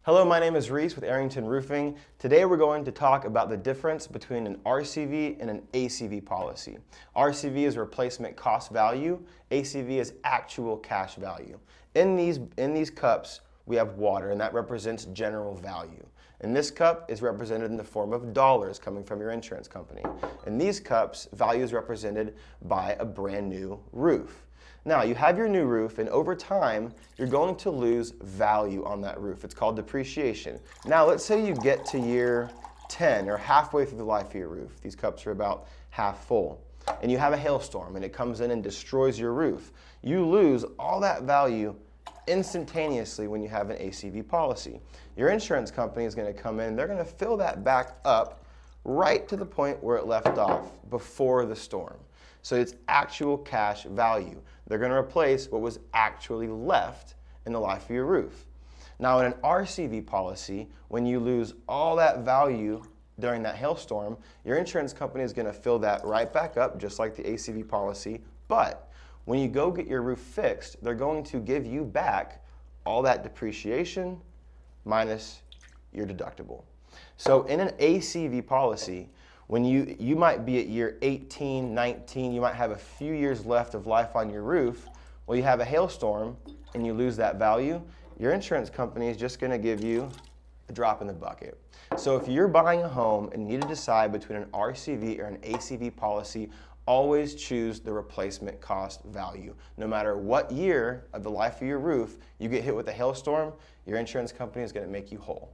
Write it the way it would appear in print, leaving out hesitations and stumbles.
Hello, my name is Reese with Arrington Roofing. Today we're going to talk about the difference between an RCV and an ACV policy. RCV is replacement cost value, ACV is actual cash value. In these cups we have water, and that represents general value. And this cup is represented in the form of dollars coming from your insurance company. In these cups, value is represented by a brand new roof. Now, you have your new roof, and over time, you're going to lose value on that roof. It's called depreciation. Now, let's say you get to year 10 or halfway through the life of your roof. These cups are about half full. And you have a hailstorm, and it comes in and destroys your roof. You lose all that value instantaneously when you have an ACV policy. Your insurance company is going to come in, they're going to fill that back up right to the point where it left off before the storm. So it's actual cash value. They're going to replace what was actually left in the life of your roof. Now in an RCV policy, when you lose all that value during that hailstorm, your insurance company is going to fill that right back up just like the ACV policy, but when you go get your roof fixed, they're going to give you back all that depreciation minus your deductible. So in an ACV policy, when you might be at year 18, 19, you might have a few years left of life on your roof. Well, you have a hailstorm and you lose that value, your insurance company is just going to give you a drop in the bucket. So if you're buying a home and need to decide between an RCV or an ACV policy, always choose the replacement cost value. No matter what year of the life of your roof you get hit with a hailstorm, your insurance company is going to make you whole.